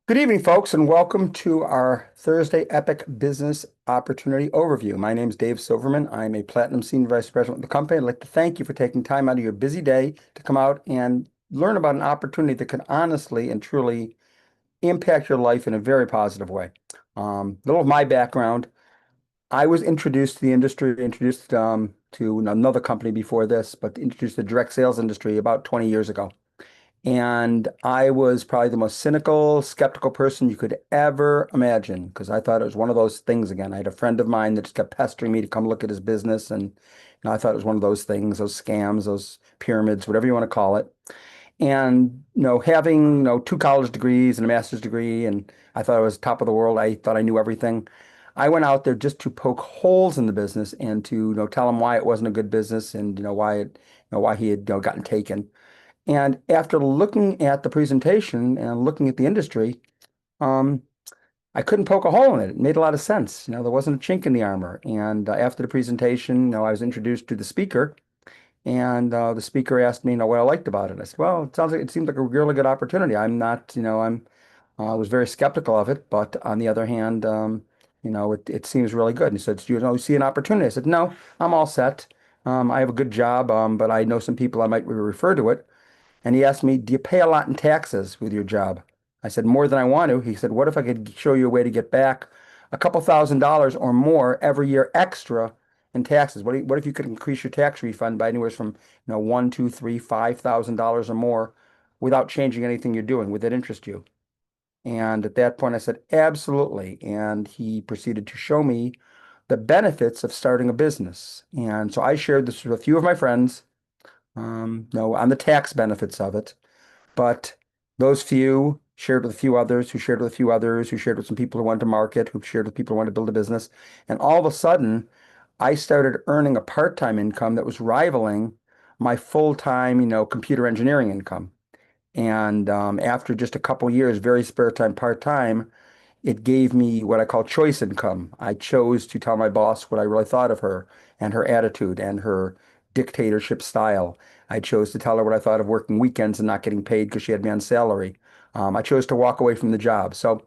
Good evening, folks, and welcome to our Thursday Epic Business Opportunity Overview. My name is Dave Silverman. I'm a Platinum Senior Vice President of the company. I'd like to thank you for taking time out of your busy day to come out and learn about an opportunity that could honestly and truly impact your life in a very positive way. Little of my background. I was introduced to the industry, introduced to another company before this, but introduced to the direct sales industry about 20 years ago. And I was probably the most cynical, skeptical person you could ever imagine because I thought it was one of those things again. I had a friend of mine that just kept pestering me to come look at his business. And I thought it was one of those things, those scams, those pyramids, whatever you want to call it. And, having, two college degrees and a master's degree, and I thought I was top of the world. I thought I knew everything. I went out there just to poke holes in the business and to, tell him why it wasn't a good business and, why he had, gotten taken. And after looking at the presentation and looking at the industry, um, I couldn't poke a hole in it. It made a lot of sense. There wasn't a chink in the armor. And after the presentation, I was introduced to the speaker, and the speaker asked me, what I liked about it. I said, well, it seems like a really good opportunity. I'm not, I was very skeptical of it, but on the other hand, it seems really good. And he said, do you see an opportunity? I said, no, I'm all set. I have a good job, but I know some people I might refer to it. And he asked me, do you pay a lot in taxes with your job? I said, more than I want to. He said, what if I could show you a way to get back a couple $1,000s or more every year extra in taxes? What if you could increase your tax refund by anywhere from, one, two, three, $5,000 or more without changing anything you're doing? Would that interest you? And at that point, I said, absolutely. And he proceeded to show me the benefits of starting a business. And so I shared this with a few of my friends, on the tax benefits of it. But those few shared with a few others, who shared with a few others, who shared with some people who wanted to market, who shared with people who wanted to build a business. And all of a sudden, I started earning a part-time income that was rivaling my full-time, computer engineering income. And after just a couple years, very spare time, part-time, it gave me what I call choice income. I chose to tell my boss what I really thought of her and her attitude and her dictatorship style. I chose to tell her what I thought of working weekends and not getting paid because she had me on salary. I chose to walk away from the job. So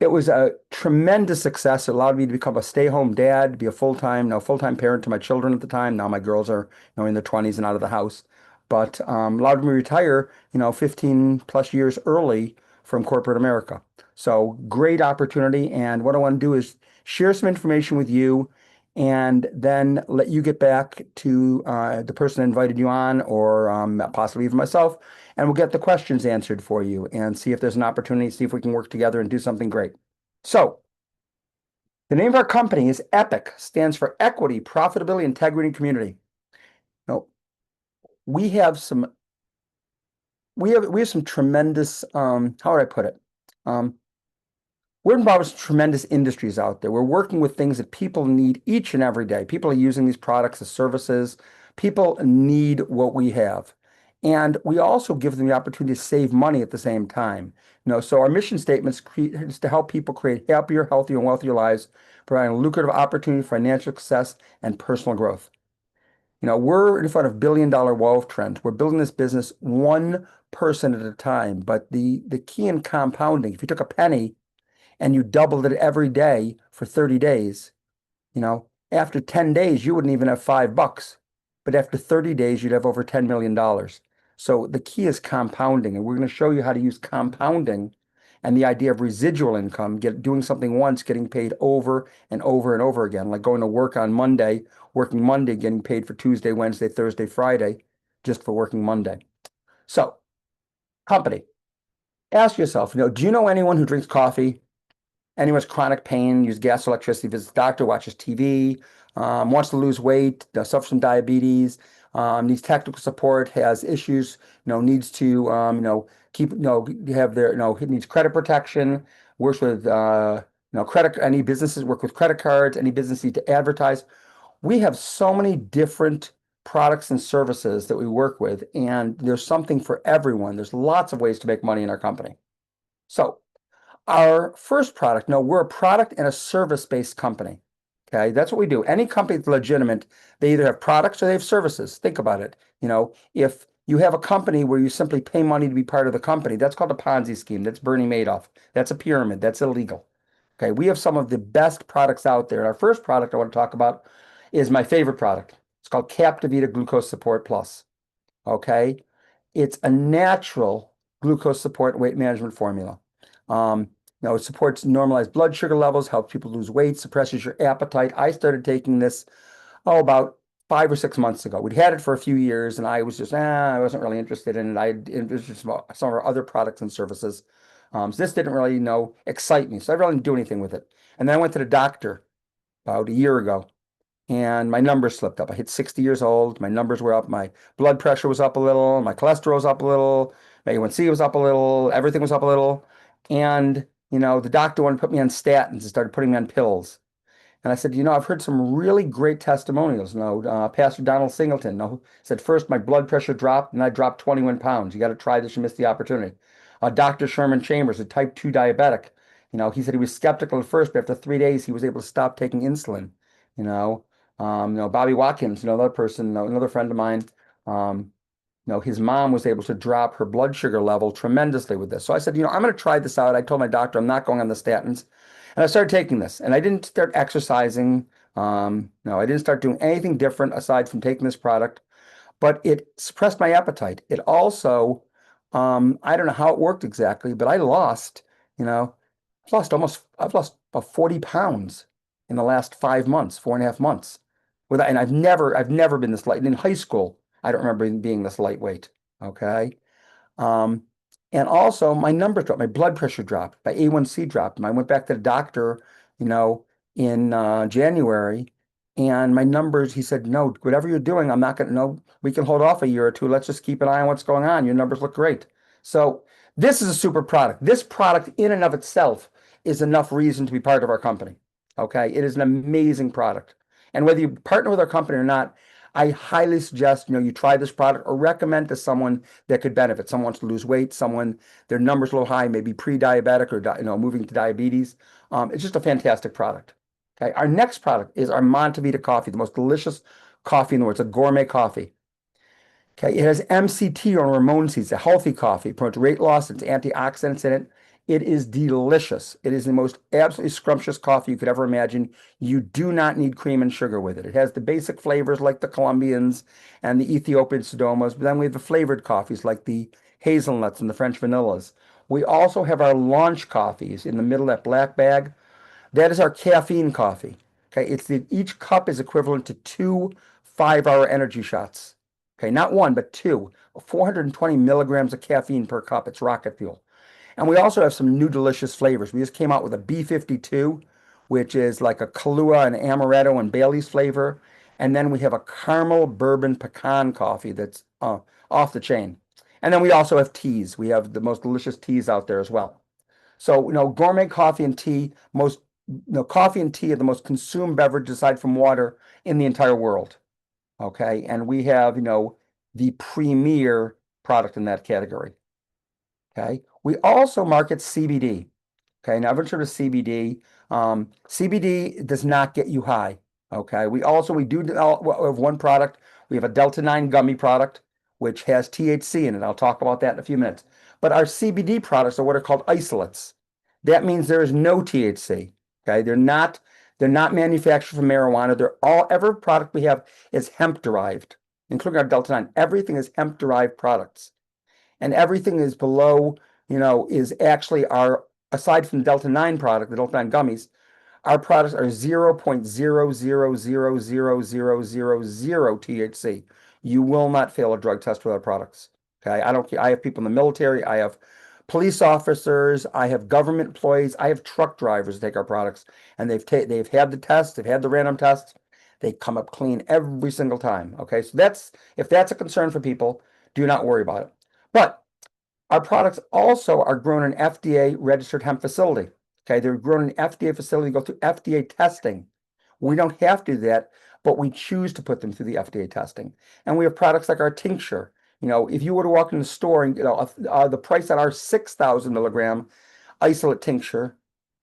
it was a tremendous success. It allowed me to become a stay-home dad, be a full-time parent to my children at the time. Now my girls are, in their 20s and out of the house, but allowed me to retire, 15 plus years early from corporate America. So great opportunity. And what I want to do is share some information with you and then let you get back to the person that invited you on, or possibly even myself, and we'll get the questions answered for you and see if there's an opportunity, see if we can work together and do something great. So, the name of our company is EPIC, stands for Equity, Profitability, Integrity, and Community. Now, we have some we have some tremendous how would I put it? Um, we're involved with tremendous industries out there. We're working with things that people need each and every day. People are using these products as services. People need what we have. And we also give them the opportunity to save money at the same time. So our mission statement is to help people create happier, healthier, and wealthier lives, providing lucrative opportunity, financial success, and personal growth. We're in front of billion-dollar wealth trends. We're building this business one person at a time. But the key in compounding, if you took a penny and you doubled it every day for 30 days, after 10 days, you wouldn't even have $5. But after 30 days, you'd have over $10 million. So the key is compounding. And we're going to show you how to use compounding and the idea of residual income, doing something once, getting paid over and over and over again, like going to work on Monday, working Monday, getting paid for Tuesday, Wednesday, Thursday, Friday, just for working Monday. So, company, ask yourself, do you know anyone who drinks coffee? Anyone with chronic pain, use gas or electricity, visits the doctor, watches TV, wants to lose weight, suffers from diabetes, needs technical support, has issues, needs to, keep, have their, needs credit protection, works with, any businesses work with credit cards, any business need to advertise. We have so many different products and services that we work with, and there's something for everyone. There's lots of ways to make money in our company. So, our first product, no, we're a product and a service-based company. Okay, that's what we do. Any company that's legitimate, they either have products or they have services. Think about it. If You have a company where you simply pay money to be part of the company. That's called a Ponzi scheme. That's Bernie Madoff. That's a pyramid. That's illegal. Okay, we have some of the best products out there. And our first product I want to talk about is my favorite product. It's called Captivita Glucose Support Plus. Okay, it's a natural glucose support weight management formula. Um, it supports normalized blood sugar levels, helps people lose weight, suppresses your appetite. I started taking this, about 5 or 6 months ago. We'd had it for a few years, and I was just, I wasn't really interested in it. It was just some of our other products and services. So this didn't really, excite me. So I really didn't do anything with it. And then I went to the doctor about a year ago, and my numbers slipped up. I hit 60 years old. My numbers were up. My blood pressure was up a little. My cholesterol was up a little. My A1C was up a little. Everything was up a little. And, the doctor wanted to put me on statins and started putting me on pills. And I said, I've heard some really great testimonials. Pastor Donald Singleton, said first my blood pressure dropped and I dropped 21 pounds. You got to try this. You missed the opportunity. Dr. Sherman Chambers, a type 2 diabetic, he said he was skeptical at first, but after 3 days, he was able to stop taking insulin. You know, Bobby Watkins, another person, another friend of mine, um, his mom was able to drop her blood sugar level tremendously with this. So I said, I'm going to try this out. I told my doctor I'm not going on the statins. And I started taking this, and I didn't start exercising. No, I didn't start doing anything different aside from taking this product, but it suppressed my appetite. It also, I don't know how it worked exactly, but you know, I've lost about 40 pounds in the last 5 months, 4.5 months. And I've never been this light. In high school, I don't remember being this lightweight. Okay. Um, and also my numbers dropped, my blood pressure dropped, my A1C dropped. And I went back to the doctor, you know, in January, and my numbers, he said, no, whatever you're doing, I'm not going to know. We can hold off a year or two. Let's just keep an eye on what's going on. Your numbers look great. So this is a super product. This product in and of itself is enough reason to be part of our company. Okay. It is an amazing product. And whether you partner with our company or not, I highly suggest, you try this product or recommend to someone that could benefit. Someone wants to lose weight, someone, their numbers a little high, maybe pre-diabetic or, moving to diabetes. It's just a fantastic product. Okay. Our next product is our Montevita coffee, the most delicious coffee in the world. It's a gourmet coffee. Okay, it has MCT or hormone seeds, a healthy coffee, promotes weight loss, it's antioxidants in it. It is delicious. It is the most absolutely scrumptious coffee you could ever imagine. You do not need cream and sugar with it. It has the basic flavors like the Colombians and the Ethiopian Sodomas, but then we have the flavored coffees like the hazelnuts and the French vanillas. We also have our launch coffees in the middle of that black bag. That is our caffeine coffee. Okay, each cup is equivalent to two 5-hour energy shots. Okay, not one, but two. 420 milligrams of caffeine per cup. It's rocket fuel. And we also have some new delicious flavors. We just came out with a B52, which is like a Kahlua and amaretto and Bailey's flavor. And then we have a caramel bourbon pecan coffee that's off the chain. And then we also have teas. We have the most delicious teas out there as well. So, gourmet coffee and tea, coffee and tea are the most consumed beverage aside from water in the entire world. Okay. And we have, the premier product in that category. Okay. We also market CBD. Okay. Now, I've heard of CBD. CBD does not get you high. Okay. We do have one product. We have a Delta 9 gummy product, which has THC in it. I'll talk about that in a few minutes. But our CBD products are what are called isolates. That means there is no THC. Okay. They're not manufactured from marijuana. Every product we have is hemp derived, including our Delta 9. Everything is hemp derived products. And everything is below, is actually aside from the Delta 9 product, the Delta 9 gummies, our products are 0.0000000 THC. You will not fail a drug test with our products. Okay. I don't care. I have people in the military. I have police officers. I have government employees. I have truck drivers that take our products, and they've had the tests. They've had the random tests. They come up clean every single time. Okay. So if that's a concern for people, do not worry about it. But our products also are grown in FDA registered hemp facility. Okay, they're grown in an FDA facility, go through FDA testing. We don't have to do that, but we choose to put them through the FDA testing. And we have products like our tincture. If you were to walk in the store and the price on our 6,000 milligram isolate tincture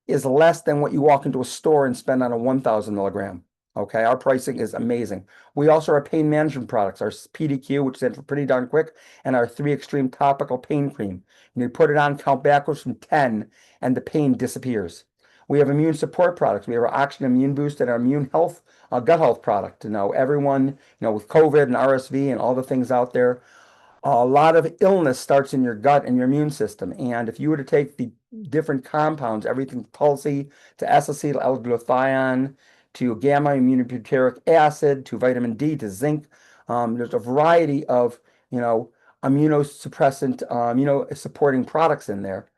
is less than what you walk into a store and spend on a 1,000 milligram. Okay, our pricing is amazing. We also have pain management products, our PDQ, which stands for pretty darn quick, and our 3 Extreme topical pain cream. And you put it on, count backwards from 10, and the pain disappears. We have immune support products. We have our Oxygen Immune Boost and our immune health, gut health product. Everyone, with COVID and RSV and all the things out there, a lot of illness starts in your gut and your immune system. And if you were to take the different compounds, everything Tulsi to S-acetyl L-glutathione to gamma immunobutyric acid to vitamin D to zinc, there's a variety of immunosuppressant, supporting products in there.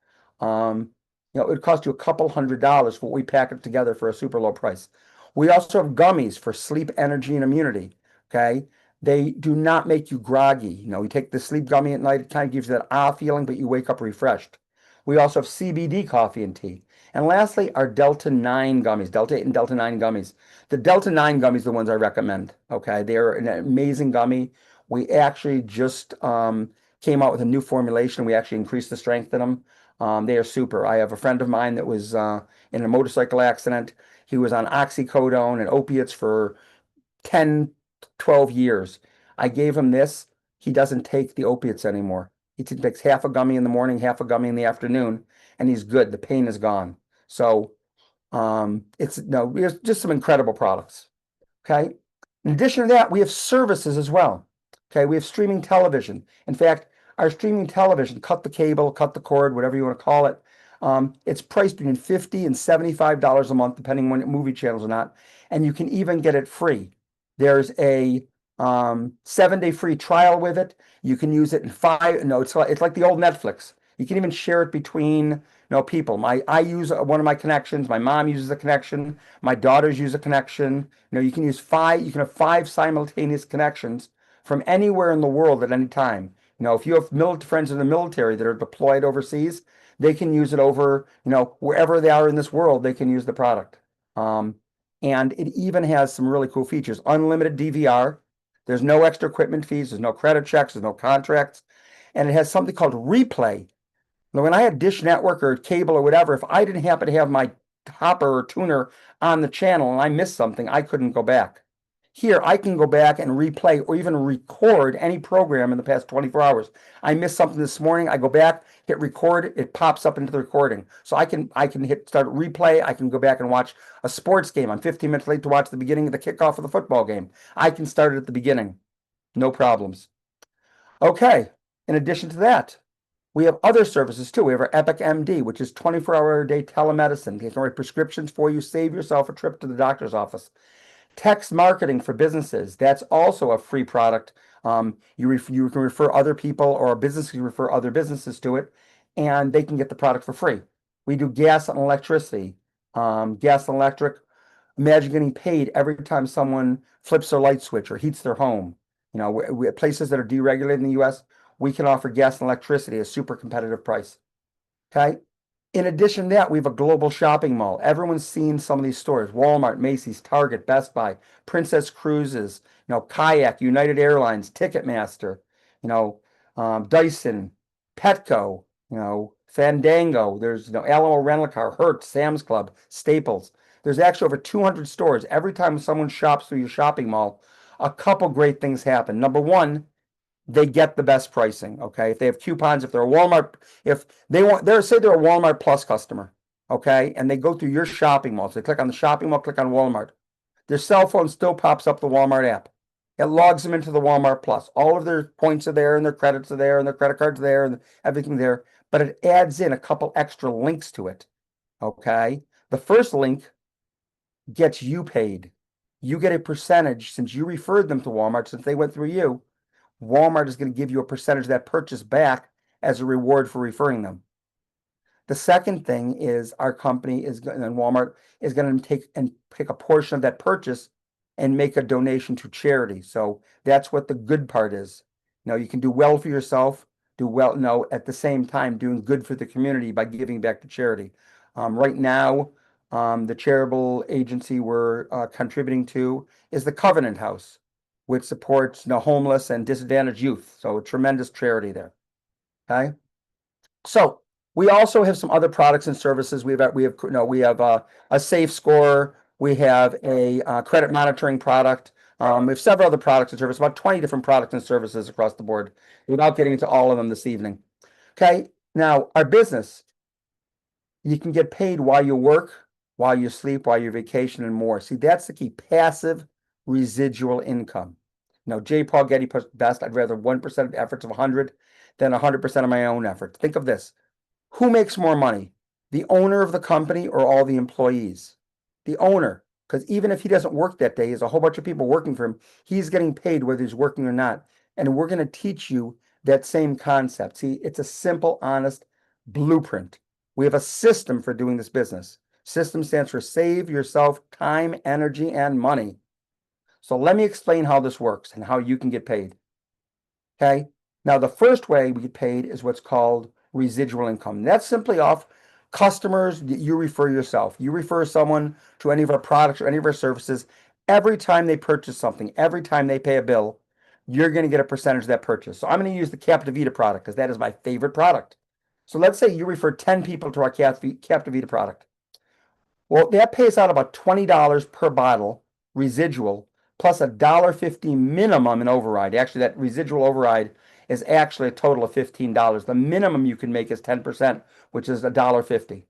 It would cost you a couple $100 for what we pack it together for a super low price. We also have gummies for sleep, energy, and immunity. Okay. They do not make you groggy. You take the sleep gummy at night, it kind of gives you that feeling, but you wake up refreshed. We also have CBD coffee and tea. And lastly, our Delta 9 gummies, Delta 8 and Delta 9 gummies. The Delta 9 gummies are the ones I recommend. Okay. They're an amazing gummy. We actually just came out with a new formulation. We actually increased the strength in them. They are super. I have a friend of mine that was in a motorcycle accident. He was on oxycodone and opiates for 10, 12 years. I gave him this. He doesn't take the opiates anymore. He takes half a gummy in the morning, half a gummy in the afternoon, and he's good. The pain is gone. So it's no, we have just some incredible products. Okay. In addition to that, we have services as well. Okay. We have streaming television. In fact, our streaming television, cut the cable, cut the cord, whatever you want to call it. It's priced between $50 and $75 a month, depending on movie channels or not. And you can even get it free. There's a 7-day free trial with it. You can use it in five. No, it's like the old Netflix. You can even share it between people. I use one of my connections. My mom uses a connection. My daughters use a connection. You can use five. You can have 5 simultaneous connections from anywhere in the world at any time. If you have friends in the military that are deployed overseas, they can use it over, wherever they are in this world, they can use the product. And it even has some really cool features. Unlimited DVR. There's no extra equipment fees. There's no credit checks. There's no contracts. And it has something called replay. Now, when I had Dish Network or cable or whatever, if I didn't happen to have my hopper or tuner on the channel and I missed something, I couldn't go back. Here, I can go back and replay or even record any program in the past 24 hours. I missed something this morning. I go back, hit record, it pops up into the recording. So I can hit start replay. I can go back and watch a sports game. I'm 15 minutes late to watch the beginning of the kickoff of the football game. I can start it at the beginning. No problems. Okay. In addition to that, we have other services too. We have our Epic MD, which is 24-hour-a-day telemedicine. They can write prescriptions for you, save yourself a trip to the doctor's office. Text marketing for businesses. That's also a free product. You can refer other people, or a business can refer other businesses to it, and they can get the product for free. We do gas and electricity. Gas and electric. Imagine getting paid every time someone flips their light switch or heats their home. Places that are deregulated in the U.S., we can offer gas and electricity at a super competitive price. Okay. In addition to that, we have a global shopping mall. Everyone's seen some of these stores: Walmart, Macy's, Target, Best Buy, Princess Cruises, Kayak, United Airlines, Ticketmaster, Dyson, Petco, Fandango. There's Alamo Rental Car, Hertz, Sam's Club, Staples. There's actually over 200 stores. Every time someone shops through your shopping mall, a couple great things happen. Number one, they get the best pricing. Okay. If they have coupons, if they're a Walmart, if they want, say they're a Walmart Plus customer. Okay. And they go through your shopping mall. So they click on the shopping mall, click on Walmart. Their cell phone still pops up the Walmart app. It logs them into the Walmart Plus. All of their points are there, and their credits are there, and their credit cards are there, and everything there. But it adds in a couple extra links to it. Okay. The first link gets you paid. You get a percentage since you referred them to Walmart, since they went through you. Walmart is going to give you a percentage of that purchase back as a reward for referring them. The second thing is our company and Walmart is going to take a portion of that purchase and make a donation to charity. So that's what the good part is. You can do well for yourself, do well, at the same time doing good for the community by giving back to charity. Right now, the charitable agency we're contributing to is the Covenant House, which supports homeless and disadvantaged youth. So a tremendous charity there. Okay. So we also have some other products and services. We have a Safe Score We have a credit monitoring product. We have several other products and services, about 20 different products and services across the board, without getting into all of them this evening. Okay, now our business, you can get paid while you work, while you sleep, while you vacation, and more. See, that's the key, passive residual income. Now, J. Paul Getty puts it best, I'd rather 1% of efforts of 100 than 100% of my own effort. Think of this. Who makes more money? The owner of the company or all the employees? The owner, because even if he doesn't work that day, there's a whole bunch of people working for him. He's getting paid whether he's working or not. And we're going to teach you that same concept. See, it's a simple, honest blueprint. We have a system for doing this business. System stands for save yourself time, energy, and money. So let me explain how this works and how you can get paid. Okay. Now, the first way we get paid is what's called residual income. That's simply off customers that you refer yourself. You refer someone to any of our products or any of our services. Every time they purchase something, every time they pay a bill, you're going to get a percentage of that purchase. So I'm going to use the Captivita product because that is my favorite product. So let's say you refer 10 people to our Captivita product. Well, that pays out about $20 per bottle residual plus $1.50 minimum in override. Actually, that residual override is actually a total of $15. The minimum you can make is 10%, which is $1.50.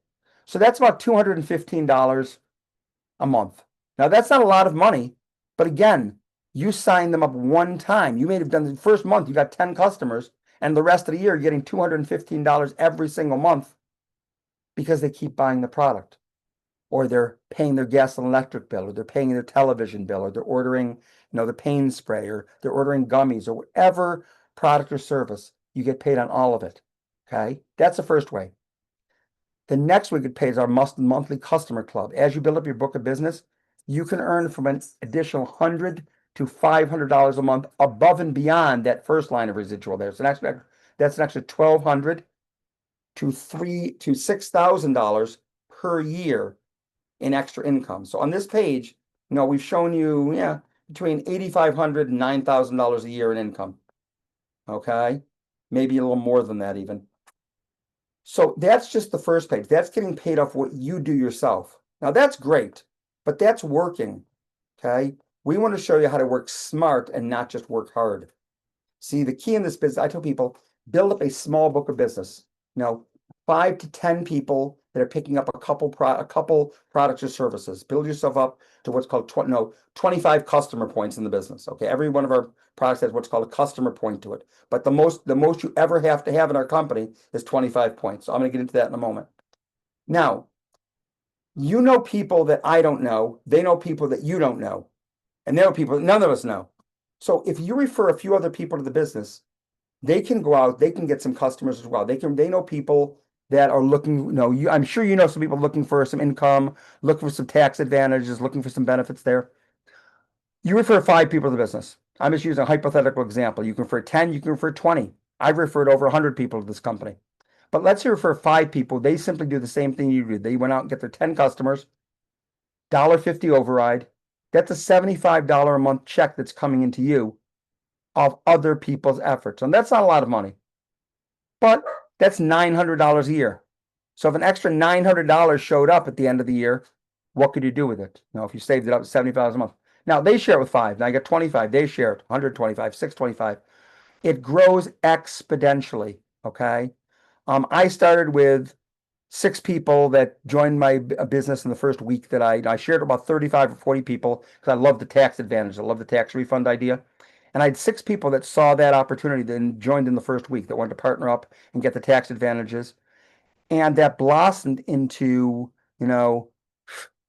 So that's about $215 a month. Now, that's not a lot of money, but again, you signed them up one time. You may have done the first month, you got 10 customers, and the rest of the year, you're getting $215 every single month because they keep buying the product, or they're paying their gas and electric bill, or they're paying their television bill, or they're ordering, the pain spray, or they're ordering gummies, or whatever product or service. You get paid on all of it. Okay, that's the first way. The next way we get paid is our monthly customer club. As you build up your book of business, you can earn from an additional $100 to $500 a month above and beyond that first line of residual there. So that's an extra $1,200 to $6,000 per year in extra income. So on this page, we've shown you, between $8,500 and $9,000 a year in income. Okay, maybe a little more than that even. So that's just the first page. That's getting paid off what you do yourself. Now that's great, but that's working. Okay, we want to show you how to work smart and not just work hard. See, the key in this business, I tell people, build up a small book of business. 5 to 10 people that are picking up a couple products or services. Build yourself up to what's called 25 customer points in the business. Okay, every one of our products has what's called a customer point to it. But the most you ever have to have in our company is 25 points. So I'm going to get into that in a moment. Now, you know people that I don't know. They know people that you don't know. And there are people that none of us know. So if you refer a few other people to the business, they can go out, they can get some customers as well. They know people that are looking, I'm sure you know some people looking for some income, looking for some tax advantages, looking for some benefits there. You refer 5 people to the business. I'm just using a hypothetical example. You can refer 10, you can refer 20. I've referred over 100 people to this company. But let's say you refer 5 people. They simply do the same thing you do. They went out and get their 10 customers, $1.50 override. That's a $75 a month check that's coming into you of other people's efforts. And that's not a lot of money, but that's $900 a year. So if an extra $900 showed up at the end of the year, what could you do with it? If you saved it up to $75 a month. Now they share it with 5. Now I got 25. They share it, 125, 625. It grows exponentially. Okay. I started with 6 people that joined my business in the first week that I shared about 35 or 40 people because I love the tax advantage. I love the tax refund idea. And I had 6 people that saw that opportunity, then joined in the first week that wanted to partner up and get the tax advantages. And that blossomed into,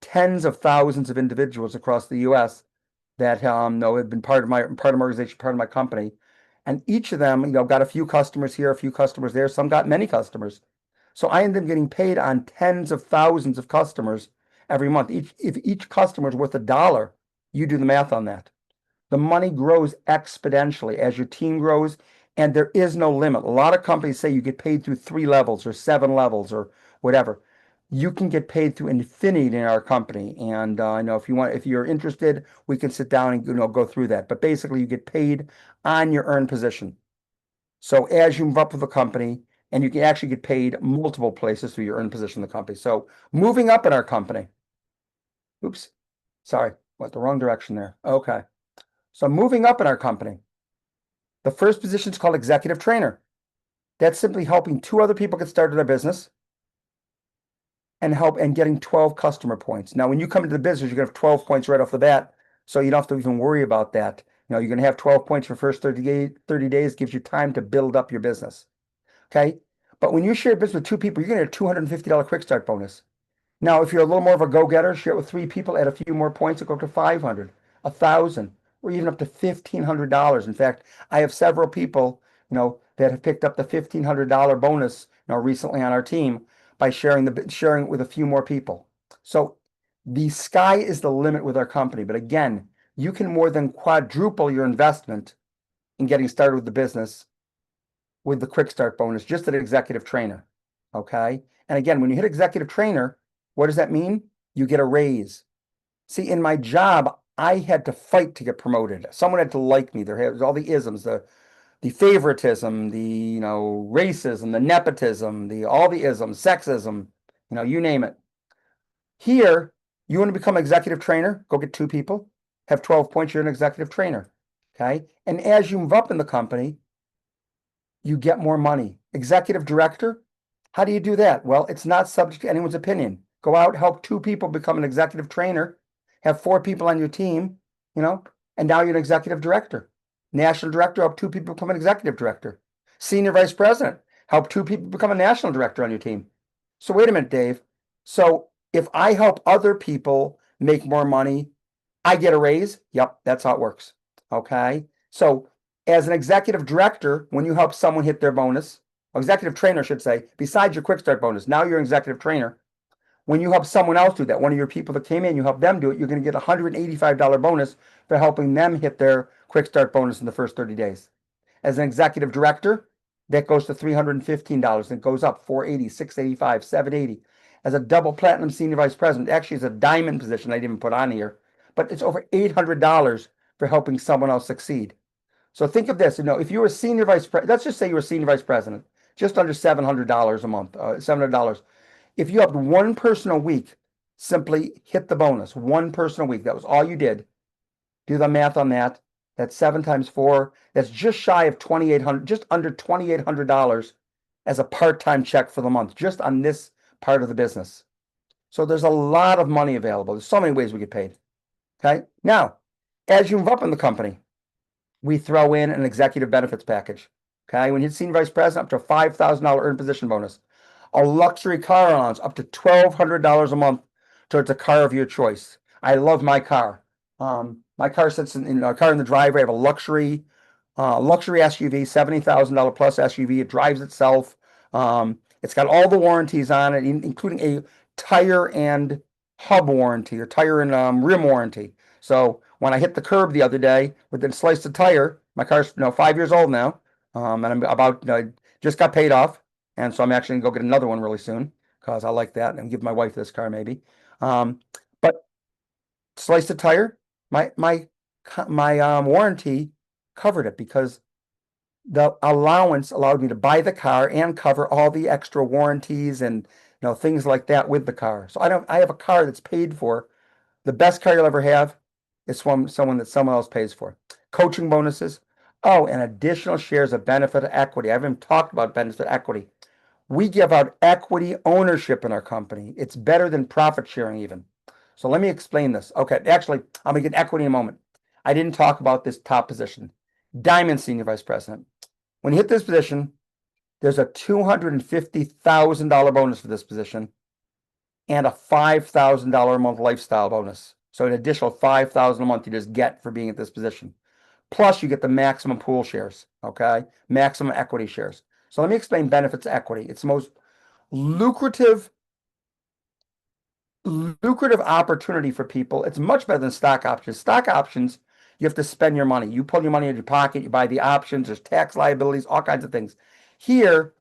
tens of thousands of individuals across the US that had been part of my organization, part of my company. And each of them, got a few customers here, a few customers there. Some got many customers. So I ended up getting paid on tens of thousands of customers every month. If each customer is worth $1, you do the math on that. The money grows exponentially as your team grows, and there is no limit. A lot of companies say you get paid through 3 levels or 7 levels or whatever. You can get paid through infinity in our company. And I know if you're interested, we can sit down and go through that. But basically, you get paid on your earned position. So as you move up with the company, and you can actually get paid multiple places through your earned position in the company. So moving up in our company. Oops. Sorry, went the wrong direction there. Okay. So moving up in our company, the first position is called executive trainer. That's simply helping two other people get started their business and getting 12 customer points. Now, when you come into the business, you're gonna have 12 points right off the bat, so you don't have to even worry about that. You're gonna have 12 points for the first 30 days, gives you time to build up your business. Okay. But when you share a business with two people, you're gonna get a $250 quick start bonus. Now, if you're a little more of a go-getter, share it with three people, add a few more points, it'll go up to 500, 1,000, or even up to $1,500. In fact, I have several people, that have picked up the $1,500 bonus, recently on our team by sharing it with a few more people. So the sky is the limit with our company. But again, you can more than quadruple your investment in getting started with the business with the quick start bonus, just an executive trainer. Okay. And again, when you hit executive trainer, what does that mean? You get a raise. See, in my job, I had to fight to get promoted. Someone had to like me. There was all the isms, the favoritism, the racism, the nepotism, all the isms, sexism, you name it. Here, you want to become executive trainer, go get two people, have 12 points, you're an executive trainer. Okay. And as you move up in the company, you get more money. Executive director, how do you do that? Well, it's not subject to anyone's opinion. Go out, help two people become an executive trainer, have four people on your team, and now you're an executive director. National director, help two people become an executive director. Senior vice president, help two people become a national director on your team. So wait a minute, Dave. So if I help other people make more money, I get a raise? Yep, that's how it works. Okay. So as an executive director, when you help someone hit their bonus, or executive trainer, I should say, besides your quick start bonus, now you're an executive trainer. When you help someone else do that, one of your people that came in, you help them do it, you're going to get a $185 bonus for helping them hit their quick start bonus in the first 30 days. As an executive director, that goes to $315. It goes up 480, 685, 780. As a double platinum senior vice president, actually, it's a diamond position I didn't even put on here, but it's over $800 for helping someone else succeed. So think of this, if you were a senior vice president, let's just say you were a senior vice president, just under $700 a month, $700. If you helped one person a week, simply hit the bonus, one person a week, that was all you did. Do the math on that. That's 7 times 4. That's just shy of $2,800, just under $2,800 as a part-time check for the month, just on this part of the business. So there's a lot of money available. There's so many ways we get paid. Okay. Now, as you move up in the company, we throw in an executive benefits package. Okay. When you hit senior vice president, up to a $5,000 earned position bonus, a luxury car allowance up to $1,200 a month towards a car of your choice. I love my car. My car sits in a car in the driveway. I have a luxury SUV, $70,000 plus SUV. It drives itself. It's got all the warranties on it, including a tire and hub warranty or tire and rim warranty. So when I hit the curb the other day with the sliced tire, my car's 5 years old now, and I'm about just got paid off, and so I'm actually gonna go get another one really soon because I like that and give my wife this car maybe. But sliced the tire, my warranty covered it because the allowance allowed me to buy the car and cover all the extra warranties and things like that with the car. So I have a car that's paid for. The best car you'll ever have is from someone that someone else pays for. Coaching bonuses. Oh, and additional shares of benefit equity. I haven't talked about benefit equity. We give out equity ownership in our company. It's better than profit sharing even. So let me explain this. Okay, actually, I'm gonna get equity in a moment. I didn't talk about this top position. Diamond Senior Vice President. When you hit this position, there's a $250,000 bonus for this position and a $5,000 a month lifestyle bonus. So an additional $5,000 a month you just get for being at this position. Plus you get the maximum pool shares, okay? Maximum equity shares. So let me explain benefits equity. It's the most lucrative opportunity for people. It's much better than stock options. Stock options, you have to spend your money. You pull your money out of your pocket, you buy the options, there's tax liabilities, all kinds of things. Here,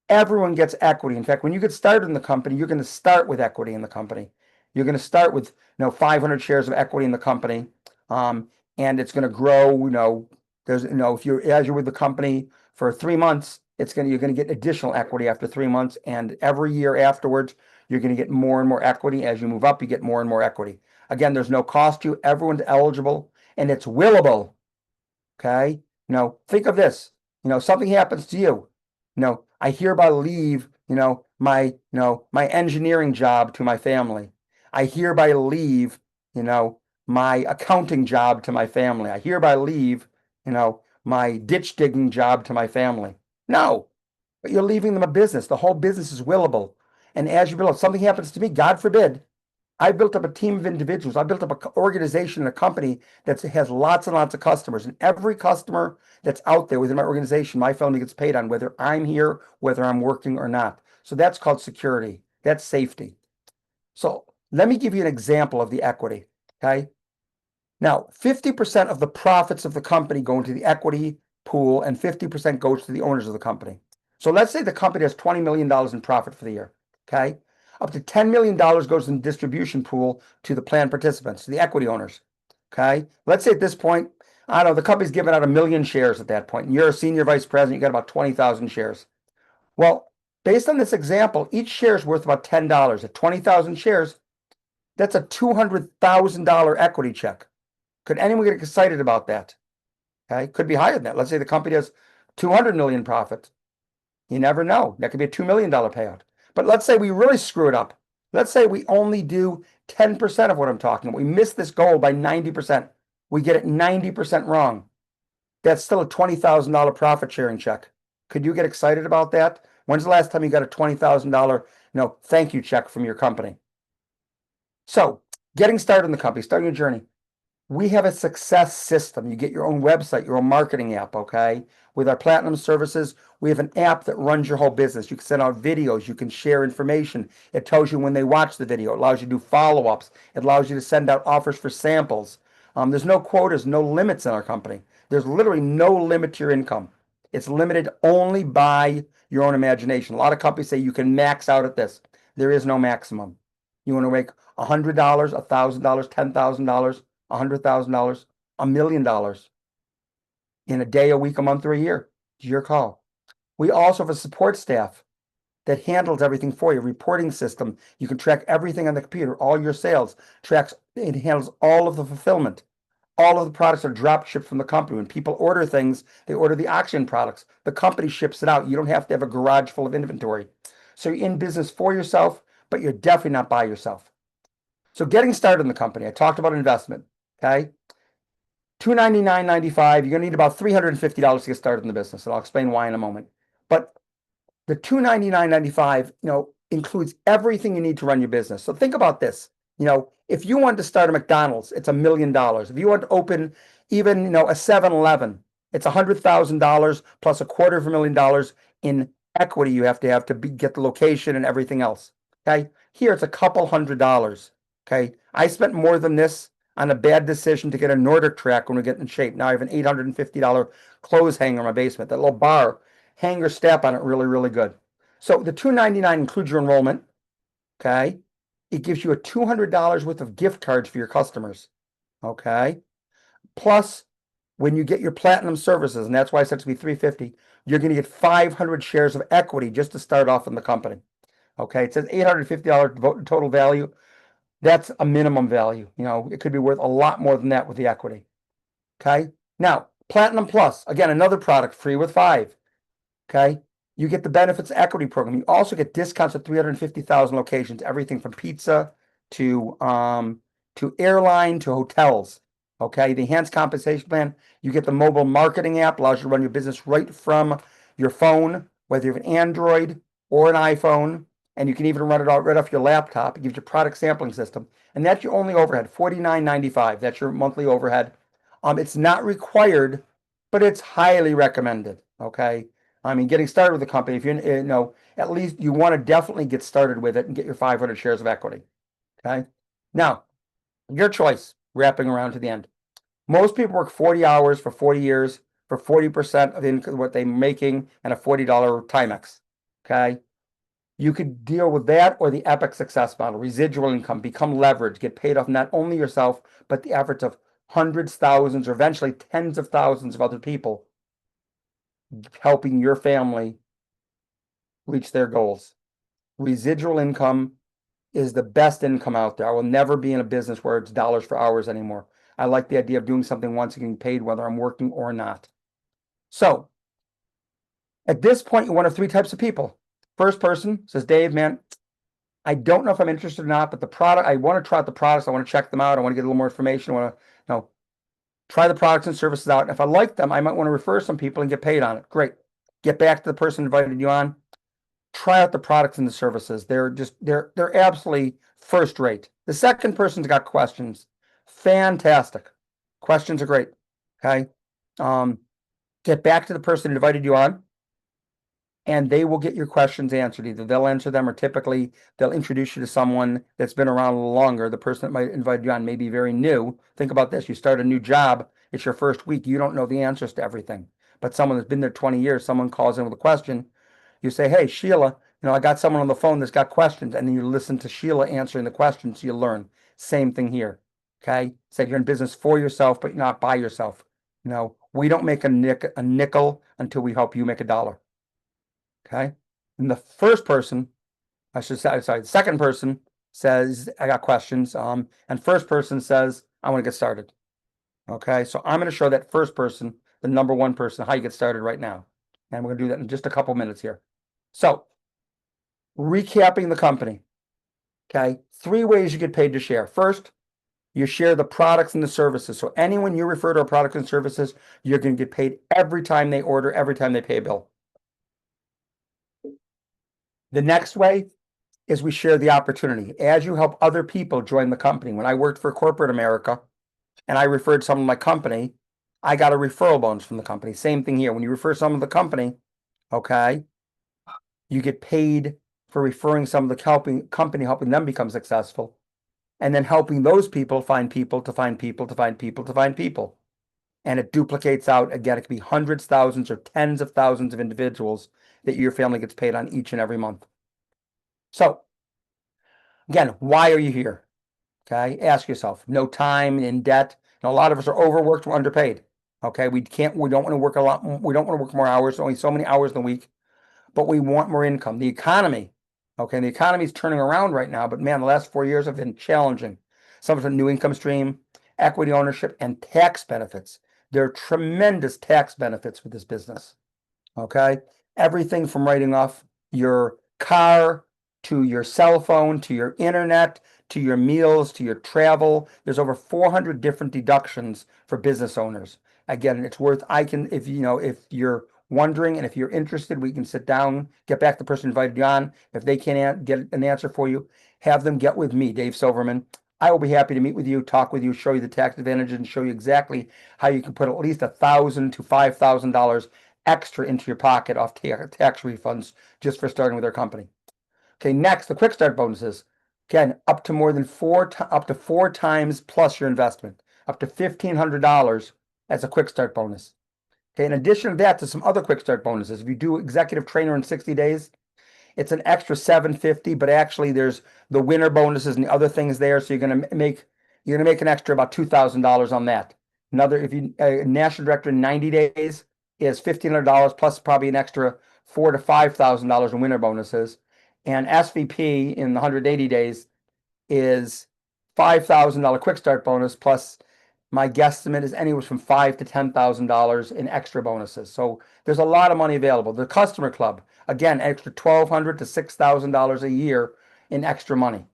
everyone gets equity. In fact, when you get started in the company, you're going to start with equity in the company. You're going to start with 500 shares of equity in the company, and it's going to grow. There's if you're with the company for 3 months, you're going to get additional equity after 3 months, and every year afterwards, you're going to get more and more equity. As you move up, you get more and more equity. Again, there's no cost to you. Everyone's eligible and it's willable. Okay. Think of this, something happens to you. I hereby leave, my engineering job to my family. I hereby leave, my accounting job to my family. I hereby leave, my ditch digging job to my family. No, but you're leaving them a business. The whole business is willable. And as you build, if something happens to me, God forbid, I built up a team of individuals. I built up an organization and a company that has lots and lots of customers. And every customer that's out there within my organization, my family gets paid on, whether I'm here, whether I'm working or not. So that's called security. That's safety. So let me give you an example of the equity. Okay. Now, 50% of the profits of the company go into the equity pool and 50% goes to the owners of the company. So let's say the company has $20 million in profit for the year. Okay. Up to $10 million goes in the distribution pool to the plan participants, to the equity owners. Okay. Let's say at this point, I don't know, the company's giving out 1 million shares at that point, and you're a senior vice president, you got about 20,000 shares. Well, based on this example, each share is worth about $10. At 20,000 shares, that's a $200,000 equity check. Could anyone get excited about that? Okay, could be higher than that. Let's say the company has 200 million profit. You never know. That could be a $2 million payout. But let's say we really screw it up. Let's say we only do 10% of what I'm talking about. We miss this goal by 90%. We get it 90% wrong. That's still a $20,000 profit sharing check. Could you get excited about that? When's the last time you got a $20,000 thank you check from your company? So getting started in the company, starting your journey. We have a success system. You get your own website, your own marketing app, okay? With our platinum services, we have an app that runs your whole business. You can send out videos, you can share information. It tells you when they watch the video. It allows you to do follow-ups. It allows you to send out offers for samples. There's no quotas, no limits in our company. There's literally no limit to your income. It's limited only by your own imagination. A lot of companies say you can max out at this. There is no maximum. You want to make $100, $1,000, $10,000, $100,000, $1 million in a day, a week, a month, or a year. It's your call. We also have a support staff that handles everything for you. Reporting system. You can track everything on the computer, all your sales, it handles all of the fulfillment. All of the products are drop shipped from the company. When people order things, they order the auction products. The company ships it out. You don't have to have a garage full of inventory. So you're in business for yourself, but you're definitely not by yourself. So getting started in the company, I talked about investment. Okay. $299.95. You're going to need about $350 to get started in the business. And I'll explain why in a moment. But the $299.95, includes everything you need to run your business. So think about this. If you wanted to start a McDonald's, it's $1 million. If you want to open even, a 7-Eleven, it's $100,000 plus $250,000 in equity you have to get the location and everything else. Okay. Here it's a couple $100. Okay. I spent more than this on a bad decision to get a Nordic track when we get in shape. Now I have an $850 clothes hanger in my basement. That little bar hanger step on it, really, really good. So the $299 includes your enrollment. Okay. It gives you a $200 worth of gift cards for your customers. Okay. Plus, when you get your platinum services, and that's why I said to be $350, you're going to get 500 shares of equity just to start off in the company. Okay. It says $850 total value. That's a minimum value. It could be worth a lot more than that with the equity. Okay. Now, Platinum Plus, again, another product free with 5. Okay. You get the benefits equity program. You also get discounts at 350,000 locations, everything from pizza to airline to hotels. Okay. The enhanced compensation plan. You get the mobile marketing app, allows you to run your business right from your phone, whether you have an Android or an iPhone. And you can even run it right off your laptop. It gives you a product sampling system. And that's your only overhead, $49.95. That's your monthly overhead. It's not required, but it's highly recommended. Okay. Getting started with the company, if at least you want to definitely get started with it and get your 500 shares of equity. Okay. Now, your choice, wrapping around to the end. Most people work 40 hours for 40 years for 40% of what they're making and a $40 Timex. Okay. You could deal with that or the epic success model, residual income, become leveraged, get paid off not only yourself, but the efforts of hundreds, thousands, or eventually tens of thousands of other people helping your family reach their goals. Residual income is the best income out there. I will never be in a business where it's dollars for hours anymore. I like the idea of doing something once and getting paid whether I'm working or not. So at this point, you're one of three types of people. First person says, Dave, man, I don't know if I'm interested or not, but the product, I want to try out the products. I want to check them out. I want to get a little more information. I want to, try the products and services out. And if I like them, I might want to refer some people and get paid on it. Great. Get back to the person who invited you on. Try out the products and the services. They're absolutely first rate. The second person's got questions. Fantastic. Questions are great. Okay. Get back to the person who invited you on, and they will get your questions answered. Either they'll answer them, or typically they'll introduce you to someone that's been around a little longer. The person that might invite you on may be very new. Think about this. You start a new job. It's your first week. You don't know the answers to everything. But someone that's been there 20 years, someone calls in with a question. You say, hey, Sheila, I got someone on the phone that's got questions. And then you listen to Sheila answering the questions, so you learn. Same thing here. Okay. Said you're in business for yourself, but not by yourself. We don't make a nickel until we help you make a dollar. Okay. And the first person, the second person says, I got questions. And first person says, I want to get started. Okay. So I'm going to show that first person, the number one person, how you get started right now. And we're going to do that in just a couple minutes here. So recapping the company. Okay. 3 ways you get paid to share. First, you share the products and the services. So anyone you refer to our products and services, you're going to get paid every time they order, every time they pay a bill. The next way is we share the opportunity. As you help other people join the company. When I worked for corporate America and I referred someone to my company, I got a referral bonus from the company. Same thing here. When you refer someone to the company, okay, you get paid for referring some of the company, helping them become successful, and then helping those people find people to find people to find people to find people. And it duplicates out. Again, it could be hundreds, thousands, or tens of thousands of individuals that your family gets paid on each and every month. So again, why are you here? Okay, ask yourself. No time, in debt. A lot of us are overworked, we're underpaid. Okay, we don't want to work a lot. We don't want to work more hours, only so many hours in a week, but we want more income. The economy, okay, the economy is turning around right now, but man, the last 4 years have been challenging. Some of the new income stream, equity ownership, and tax benefits. There are tremendous tax benefits with this business. Okay, everything from writing off your car to your cell phone to your internet to your meals to your travel. There's over 400 different deductions for business owners. Again, it's worth, if you're wondering and if you're interested, we can sit down, get back the person who invited you on. If they can't get an answer for you, have them get with me, Dave Silverman. I will be happy to meet with you, talk with you, show you the tax advantages, and show you exactly how you can put at least $1,000 to $5,000 extra into your pocket off tax refunds just for starting with our company. Okay, next, the quick start bonuses. Again, up to 4 times plus your investment, up to $1,500 as a quick start bonus. Okay, in addition to that, to some other quick start bonuses. If you do executive trainer in 60 days, it's an extra $750, but actually there's the winner bonuses and the other things there. So you're gonna make an extra about $2,000 on that. If you national director in 90 days is $1,500 plus probably an extra $4,000 to $5,000 in winner bonuses. And SVP in the 180 days is $5,000 quick start bonus plus my guesstimate is anywhere from $5,000 to $10,000 in extra bonuses. So there's a lot of money available. The customer club, again, extra $1,200 to $6,000 a year in extra money.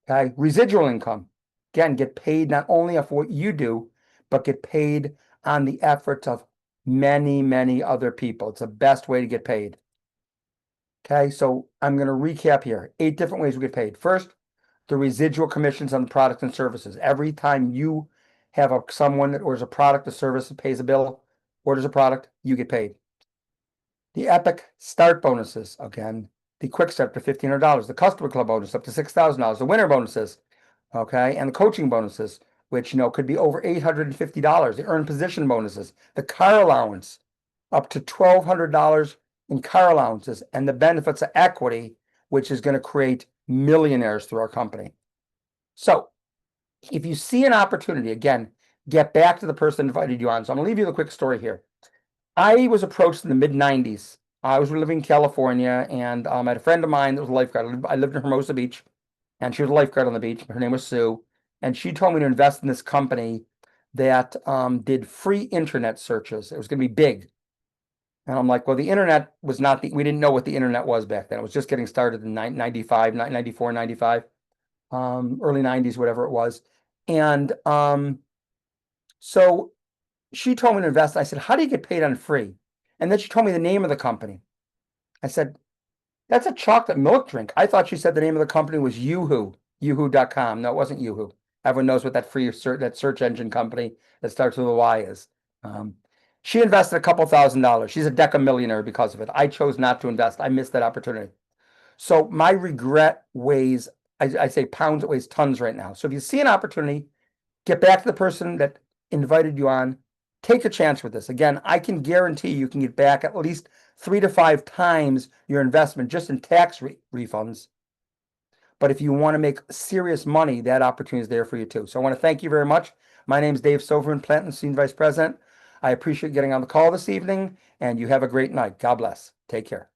Okay, residual income, again, get paid not only for what you do, but get paid on the efforts of many, many other people. It's the best way to get paid. Okay, so I'm going to recap here. 8 different ways we get paid. First, the residual commissions on the products and services. Every time you have someone that orders a product, a service, pays a bill, orders a product, you get paid. The Epic start bonuses, again, the quick start to $1,500, the customer club bonus up to $6,000, the winner bonuses, okay, and the coaching bonuses, which could be over $850, the earned position bonuses, the car allowance up to $1,200 in car allowances, and the benefits of equity, which is going to create millionaires through our company. So if you see an opportunity, again, get back to the person that invited you on. So I'm going to leave you the quick story here. I was approached in the mid-90s. I was living in California, and I had a friend of mine that was a lifeguard. I lived in Hermosa Beach. and she was a lifeguard on the beach. Her name was Sue, and she told me to invest in this company that did free internet searches. It was going to be big. And I'm like, well, the internet was not we didn't know what the internet was back then. It was just getting started in 95, 94, 95, early 90s, whatever it was. And so she told me to invest. I said, how do you get paid on free? And then she told me the name of the company. I said, that's a chocolate milk drink. I thought she said the name of the company was Yoo-hoo, Yoo-hoo.com. No, it wasn't Yoo-hoo. Everyone knows what that search engine company that starts with a Y is. Um, she invested a couple $1,000s. She's a deca millionaire because of it. I chose not to invest. I missed that opportunity. So my regret weighs, I say pounds, it weighs tons right now. So if you see an opportunity, get back to the person that invited you on. Take a chance with this. Again, I can guarantee you can get back at least 3 to 5 times your investment just in tax refunds. But if you want to make serious money, that opportunity is there for you too. So I want to thank you very much. My name is Dave Silverman, Platinum Senior Vice President. I appreciate getting on the call this evening, and you have a great night. God bless. Take care.